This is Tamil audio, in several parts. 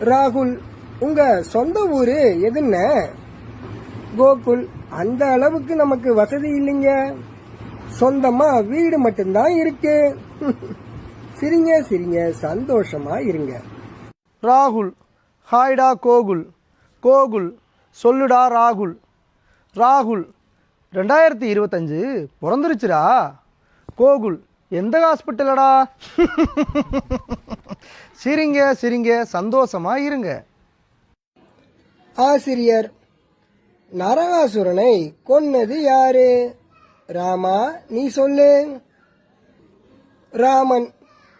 ராகுல், உங்க சொந்த ஊரு எதுன்னு? கோகுல், அந்த அளவுக்கு நமக்கு வசதி இல்லைங்க, சொந்தமா வீடு மட்டும்தான் இருக்கு. சிரிங்க சிரிங்க, சந்தோஷமா இருங்க. ராகுல், ஹாய்டா கோகுல். கோகுல், சொல்லுடா ராகுல். ராகுல், 2025 பிறந்துருச்சுடா. கோகுல், எந்த ஹாஸ்பிட்டலடா? சிரிங்க சிரிங்க, சந்தோஷமா இருங்க. ஆசிரியர், நரகாசுரனை கொன்னது யாரு? ராமா, நீ சொல்லு. ராமன்,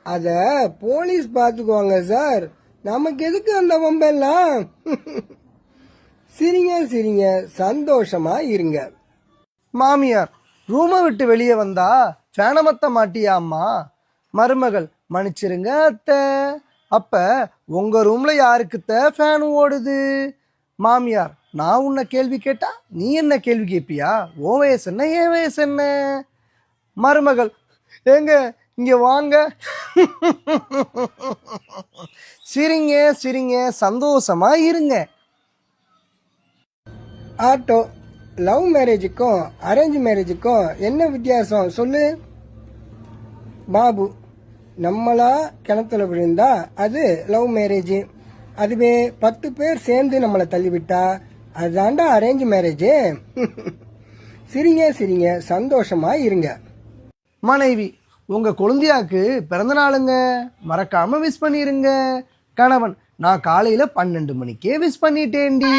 அத போலீஸ் பாத்துக்குவாங்க சார், நமக்கு எதுக்கு அந்த வம்பெல்லாம்? சிரிங்க சிரிங்க, சந்தோஷமா இருங்க. மாமியார், ரூமை விட்டு வெளியே வந்தா ஃபேனமத்த மாட்டியா அம்மா? மருமகள், மன்னிச்சிருங்க அத்தை, அப்ப உங்க ரூம்ல யாருக்குத்த ஃபேன் ஓடுது? மாமியார், நான் உன்னை கேள்வி கேட்டா நீ என்ன கேள்வி கேட்பியா? ஓ வயசு என்ன, ஏன் வயசு என்ன? மருமகள், ஏங்க இங்க வாங்க. சிரிங்க சிரிங்க, சந்தோஷமா இருங்க. ஆட்டோ, லவ் மேரேஜுக்கும் அரேஞ்ச் மேரேஜுக்கும் என்ன வித்தியாசம் சொல்லு. பாபு, நம்மளா கிணத்துல விழுந்தா அது லவ் மேரேஜ், அதுவே 10 பேர் சேர்ந்து நம்மளை தள்ளிவிட்டா அதுதாண்டா அரேஞ்ச் மேரேஜ். சிரிங்க சிரிங்க, சந்தோஷமா இருங்க. மனைவி, உங்க குழந்தையாக்கு பிறந்த நாளுங்க, மறக்காம விஷ் பண்ணிருங்க. கணவன், நான் காலையில 12 மணிக்கே விஷ் பண்ணிட்டேன்டி.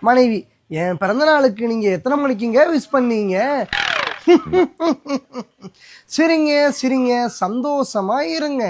மனைவி, என் பிறந்த நாளுக்கு நீங்க எத்தனை மணிக்குங்க விஷ் பண்ணீங்க? சிரிங்க சிரிங்க, சந்தோஷமா இருங்க.